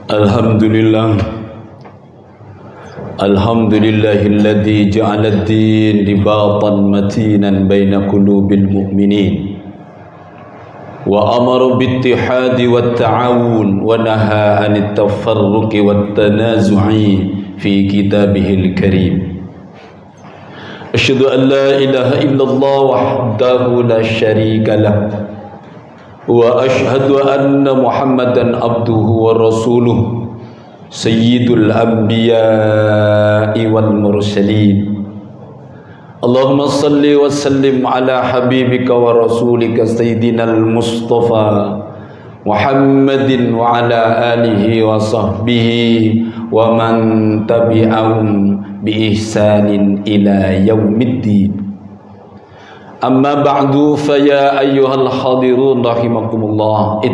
Alhamdulillah, Alhamdulillahilladzi ja'ala ad-din ribatan matinan baina qulubil mu'minin wa amara bittihadi wat ta'awun wa naha 'anit tafarruqi wat tanazu'i fi kitabihil karim. Asyhadu an la ilaha illallah wahdahu la syarika lah wa asyhadu anna Muhammadan abduhu wa rasuluh sayyidul anbiya'i wal mursalin. Allahumma salli wa sallim ala habibika wa rasulika sayyidinal mustafa Muhammadin wa ala alihi wa sahbihi wa man tabi'ahum bi ihsanin ila yaumiddin. Amma ba'du, fa ya ayyuhal hadirun rahimakumullah,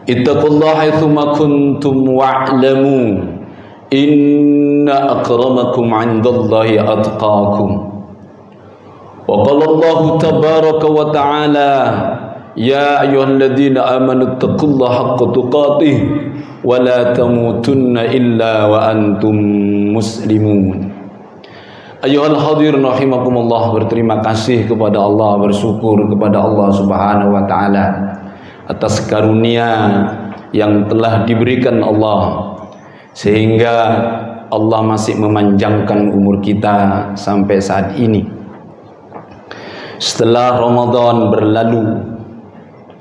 ittaqullah haitsuma kuntum wa'lamu inna akramakum 'indallahi atqakum. Wa qala Allah tabaraka wa ta'ala, ya ayyuhalladzina amanu ittaqullaha haqqa tuqatih wa la tamutunna illa wa antum muslimun. Ayyuhal hadirin rahimakumullah, berterima kasih kepada Allah, bersyukur kepada Allah Subhanahu wa taala atas karunia yang telah diberikan Allah sehingga Allah masih memanjangkan umur kita sampai saat ini. Setelah Ramadan berlalu,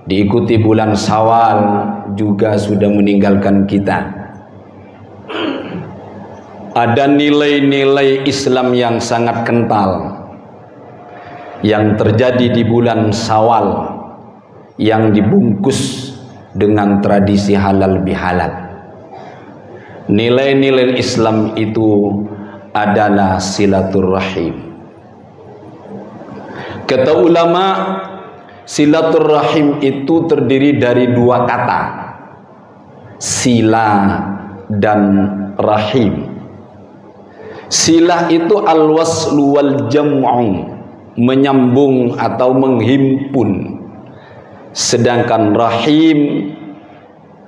diikuti bulan Syawal juga sudah meninggalkan kita. Ada nilai-nilai Islam yang sangat kental yang terjadi di bulan Syawal yang dibungkus dengan tradisi halal bihalal. Nilai-nilai Islam itu adalah silaturrahim. Kata ulama, silaturrahim itu terdiri dari dua kata, sila dan rahim. Silah itu al-waslu wal jam'u, menyambung atau menghimpun. Sedangkan rahim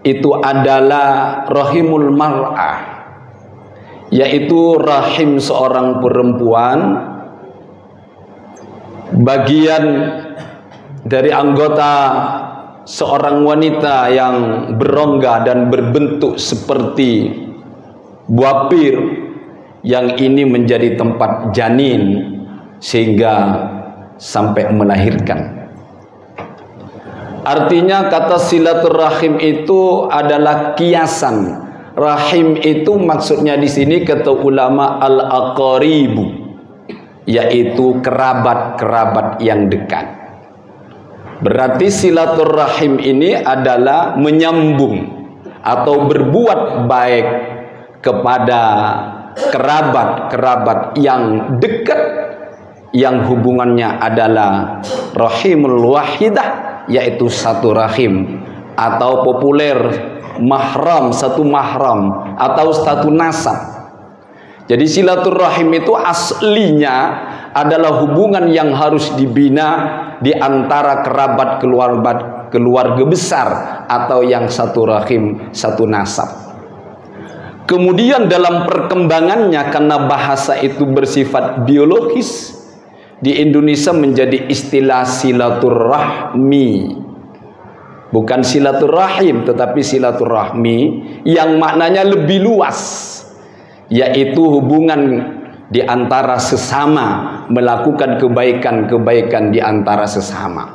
itu adalah rahimul mar'ah, yaitu rahim seorang perempuan, bagian dari anggota seorang wanita yang berongga dan berbentuk seperti buah pir, yang ini menjadi tempat janin sehingga sampai melahirkan. Artinya kata silaturrahim itu adalah kiasan. Rahim itu maksudnya di sini kata ulama al-aqaribu, yaitu kerabat-kerabat yang dekat. Berarti silaturrahim ini adalah menyambung atau berbuat baik kepada kerabat-kerabat yang dekat, yang hubungannya adalah rahimul wahidah, yaitu satu rahim, atau populer mahram, satu mahram, atau satu nasab. Jadi silaturrahim itu aslinya adalah hubungan yang harus dibina di antara kerabat keluarga besar, atau yang satu rahim, satu nasab. Kemudian dalam perkembangannya, karena bahasa itu bersifat biologis, di Indonesia menjadi istilah silaturrahmi. Bukan silaturrahim, tetapi silaturrahmi yang maknanya lebih luas, yaitu hubungan di antara sesama, melakukan kebaikan-kebaikan di antara sesama.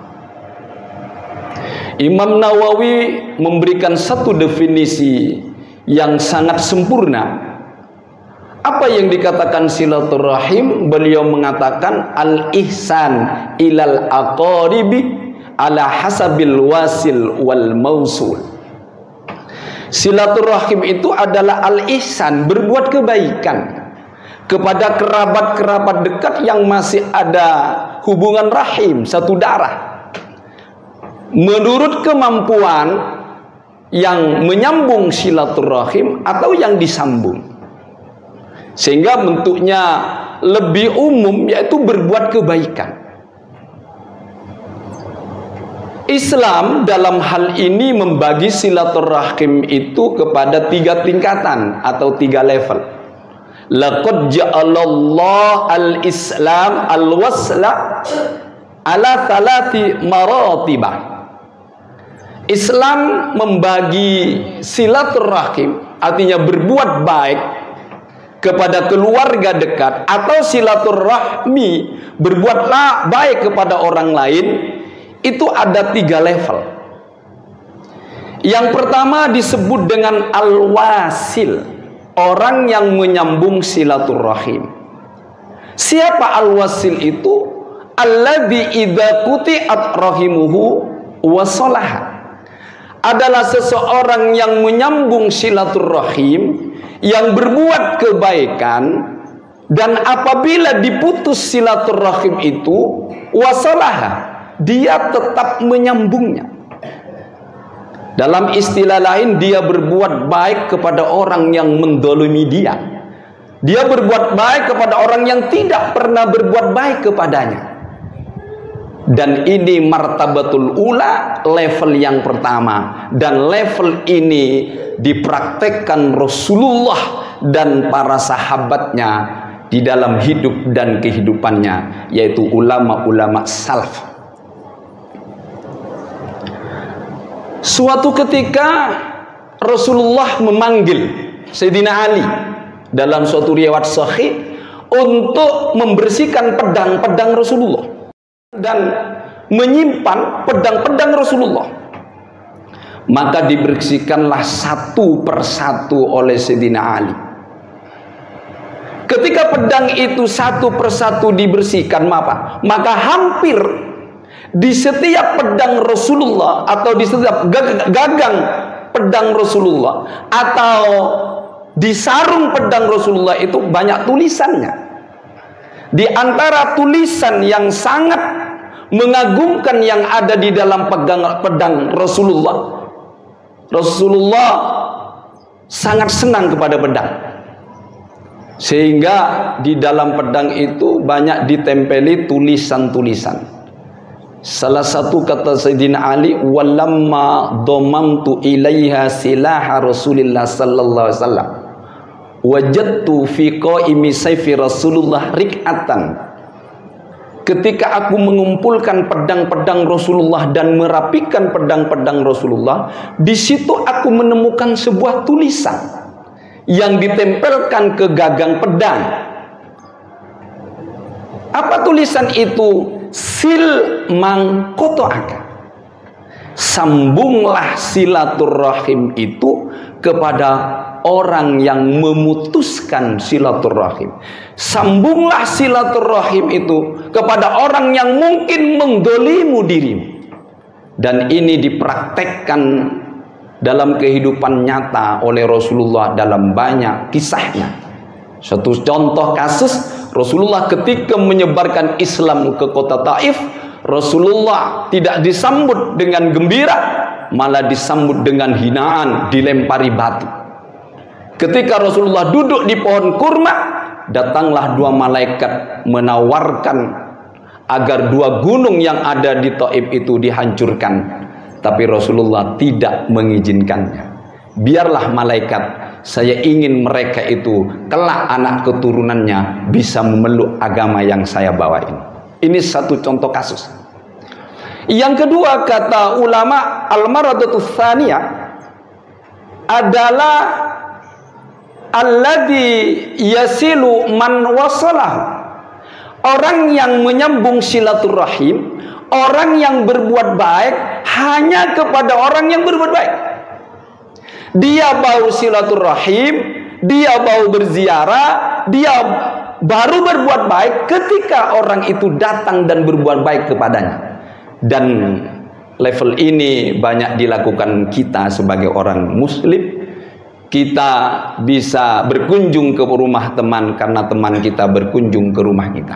Imam Nawawi memberikan satu definisi yang sangat sempurna. Apa yang dikatakan silaturrahim? Beliau mengatakan al-ihsan ilal aqaribi ala hasabil wasil wal mausul. Silaturrahim itu adalah al-ihsan, berbuat kebaikan kepada kerabat-kerabat dekat yang masih ada hubungan rahim, satu darah, menurut kemampuan yang menyambung silaturrahim atau yang disambung, sehingga bentuknya lebih umum, yaitu berbuat kebaikan. Islam dalam hal ini membagi silaturahim itu kepada 3 tingkatan atau 3 level. Laqad ja'alallahu al-Islam al-wasla ala thalathi maratibah. Islam membagi silaturahim, artinya berbuat baik kepada keluarga dekat, atau silaturahmi, berbuatlah baik kepada orang lain, itu ada 3 level. Yang pertama disebut dengan al-wasil, orang yang menyambung silaturahim. Siapa al-wasil itu? Alladzi idza quti'at rahimuhu wasalaha. Adalah seseorang yang menyambung silaturahim, yang berbuat kebaikan, dan apabila diputus silaturahim itu, wasalaha, dia tetap menyambungnya. Dalam istilah lain, dia berbuat baik kepada orang yang mendolimi dia. Dia berbuat baik kepada orang yang tidak pernah berbuat baik kepadanya. Dan ini martabatul ula, level yang pertama. Dan level ini dipraktekkan Rasulullah dan para sahabatnya di dalam hidup dan kehidupannya, yaitu ulama-ulama salaf. Suatu ketika Rasulullah memanggil Sayyidina Ali dalam suatu riwayat sahih untuk membersihkan pedang-pedang Rasulullah dan menyimpan pedang-pedang Rasulullah. Maka dibersihkanlah satu persatu oleh Sayyidina Ali. Ketika pedang itu satu persatu dibersihkan, maka hampir di setiap pedang Rasulullah atau di setiap gagang pedang Rasulullah atau di sarung pedang Rasulullah itu banyak tulisannya. Di antara tulisan yang sangat mengagumkan yang ada di dalam pedang Rasulullah, Rasulullah sangat senang kepada pedang, sehingga di dalam pedang itu banyak ditempeli tulisan-tulisan. Salah satu kata Sayyidina Ali, walamma dhamamtu ilaiha silaha Rasulillah sallallahu alaihi wasallam wajadtu fi qaimi sayfi Rasulullah rik'atan. Ketika aku mengumpulkan pedang-pedang Rasulullah dan merapikan pedang-pedang Rasulullah, di situ aku menemukan sebuah tulisan yang ditempelkan ke gagang pedang. Apa tulisan itu? Sil mang kotoaka, sambunglah silaturahim itu kepada orang yang memutuskan silaturahim. Sambunglah silaturahim itu kepada orang yang mungkin menggolimu dirimu. Dan ini dipraktekkan dalam kehidupan nyata oleh Rasulullah dalam banyak kisahnya. Satu contoh kasus, Rasulullah ketika menyebarkan Islam ke kota Taif, Rasulullah tidak disambut dengan gembira, malah disambut dengan hinaan, dilempari batu. Ketika Rasulullah duduk di pohon kurma, datanglah 2 malaikat menawarkan agar 2 gunung yang ada di Taif itu dihancurkan. Tapi Rasulullah tidak mengizinkannya. Biarlah malaikat, saya ingin mereka itu kelak anak keturunannya bisa memeluk agama yang saya bawa ini. Ini satu contoh kasus. Yang kedua, kata ulama, al-maradatus tsaniyah adalah alladzi yasilu man wasalahu. Orang yang menyambung silaturahim, orang yang berbuat baik hanya kepada orang yang berbuat baik. Dia bau silaturahim, dia bau berziarah, dia baru berbuat baik ketika orang itu datang dan berbuat baik kepadanya. Dan level ini banyak dilakukan kita sebagai orang muslim. Kita bisa berkunjung ke rumah teman karena teman kita berkunjung ke rumah kita.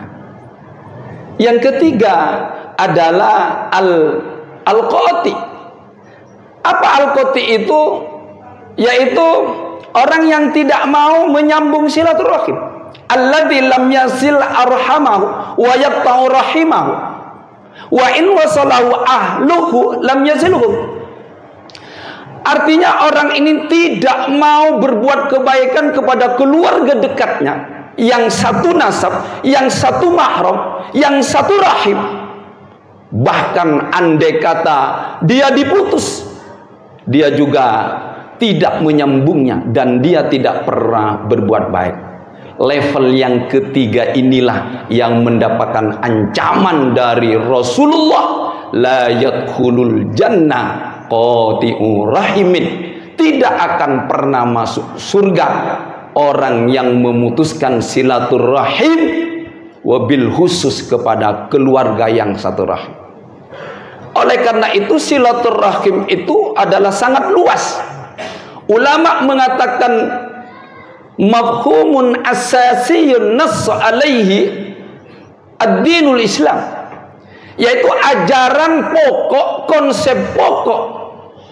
Yang ketiga adalah al-qati. Apa al-qati itu? Yaitu orang yang tidak mau menyambung silaturahim. Alladzi lam yasil arhamahu wa yaqta'u rahimahu. Wa in wasalahu ahluhu lam yazilhu. Artinya orang ini tidak mau berbuat kebaikan kepada keluarga dekatnya, yang satu nasab, yang satu mahram, yang satu rahim. Bahkan andai kata dia diputus, dia juga tidak menyambungnya dan dia tidak pernah berbuat baik. Level yang ketiga inilah yang mendapatkan ancaman dari Rasulullah, la yadkhulul jannah qati'u rahimin. Tidak akan pernah masuk surga orang yang memutuskan silaturahim, wabil khusus kepada keluarga yang satu rahim. Oleh karena itu silaturahim itu adalah sangat luas. Ulama mengatakan mafhumun asasiyun nass alaihi ad-dinul Islam, yaitu ajaran pokok, konsep pokok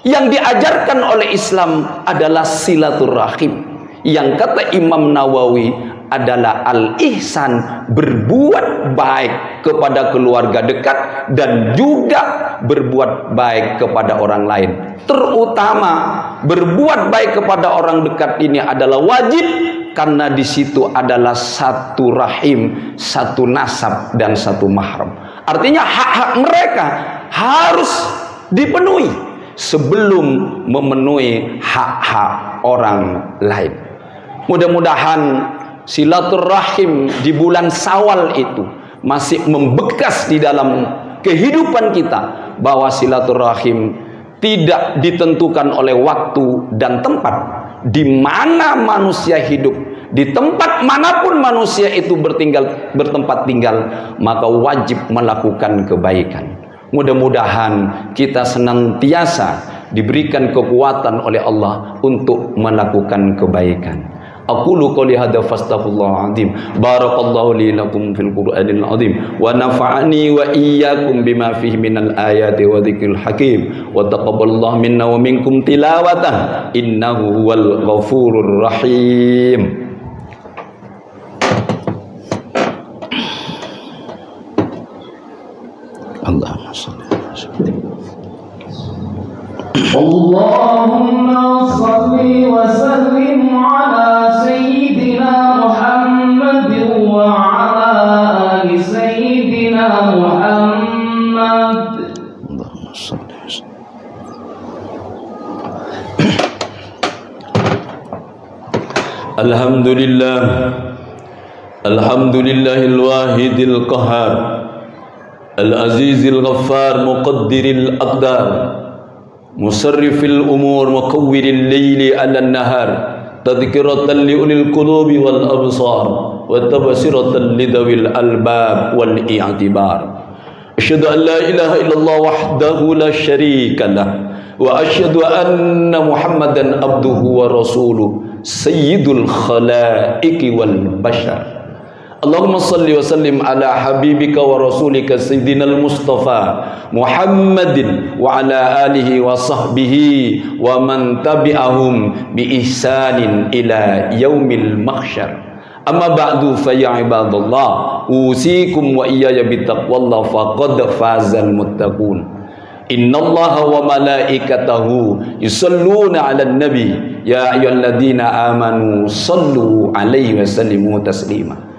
yang diajarkan oleh Islam adalah silaturahim, yang kata Imam Nawawi adalah al-ihsan, berbuat baik kepada keluarga dekat dan juga berbuat baik kepada orang lain. Terutama berbuat baik kepada orang dekat ini adalah wajib, karena di situ adalah satu rahim, satu nasab dan satu mahram. Artinya hak-hak mereka harus dipenuhi sebelum memenuhi hak-hak orang lain. Mudah-mudahan silaturahim di bulan Syawal itu masih membekas di dalam kehidupan kita, bahwa silaturahim tidak ditentukan oleh waktu dan tempat. Di mana manusia hidup, di tempat manapun manusia itu bertempat tinggal, maka wajib melakukan kebaikan. Mudah-mudahan kita senantiasa diberikan kekuatan oleh Allah untuk melakukan kebaikan. Aqulu qouli hadza fastaghfirullahal azim. Barakallahu li lakum fil Qur'anil azim wa nafa'ani wa iyyakum bima fihi minal ayati wa dzikril hakim wa taqabbalallahu minna wa minkum tilawatan innahu huwal ghafurur rahim. Allahumma shalli ala sayyidina Allahumma salli wa sallim ala sayyidina Muhammad wa ala ali sayyidina Muhammad. Allahumma shalli wa sallim. Alhamdulillah, alhamdulillahil wahidil qahhar, al-azizil ghaffar, muqaddiril aqdar, musarrifil umur, mukawwiril layli 'alan nahar, tadhkiratan li ulil qulubi wal absar wa tabsiratan lidawil albab wal i'tibar. Asyhadu an la ilaha illallah wahdahu la syarika lah wa asyhadu anna Muhammadan abduhu wa rasuluh sayyidul khalaiqi wal bashar. Allahumma salli wa sallim ala habibika wa rasulika sayyidinal Mustafa Muhammadin wa ala alihi wa sahbihi wa man tabi'ahum bi ihsanin ila yaumil mahsyar. Amma ba'du fa ya ibadallah, usikum wa iyaya bittaqwallah faqad fazal muttaqun. Innallaha wa malaikatahu yusalluna 'alan nabi ya ayyuhalladzina amanu sallu 'alaihi wa sallimu taslima.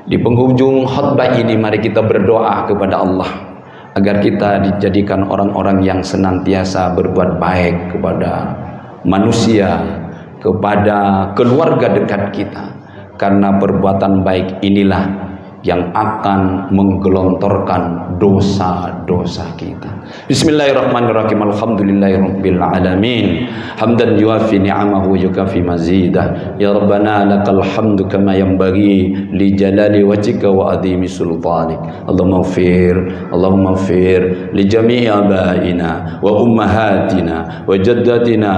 Di penghujung khutbah ini mari kita berdoa kepada Allah agar kita dijadikan orang-orang yang senantiasa berbuat baik kepada manusia, kepada keluarga dekat kita, karena perbuatan baik inilah yang akan menggelontorkan dosa-dosa kita. Bismillahirrahmanirrahim. Alhamdulillahirabbil alamin. Hamdan yuafi ni'amahu yukafi mazidah. Ya Rabbana lakal hamdu kama yanbaghi li jalali wajhika wa adhimi sultanik. Allahumma ighfir li jami'i abaina wa ummahatina wa jaddatina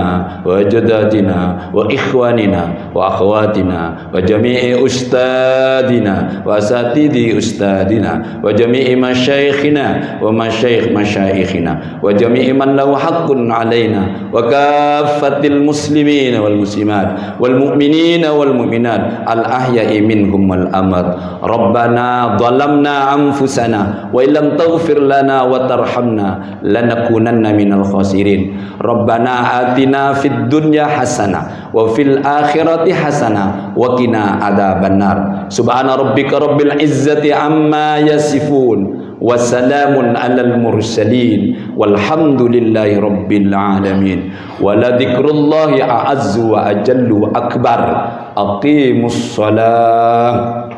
wa jaddatina wa ikhwanina wa akhwatina wa jami'i ustadina wa asatidina asatidhi ustadina wa jami'i masyaikhina wa masyaikh masyaikhina wa jami'i man lahu haqqun alaina wa kaffatil muslimina wal muslimat wal mu'minina wal mu'minat al ahya'i minhum wal amwat. Rabbana dhalamna anfusana wa illam taghfir lana wa tarhamna lanakunanna minal khasirin. Rabbana atina fid dunya hasanah wa fil akhirati hasanah wa qina adzabannar. Subhana rabbika rabbil izzati amma yasifun wa salamun alal mursalin walhamdulillahi rabbil alamin. Wa la dzikrullahi a'azzu wa ajallu wa akbar. Aqimus shalah.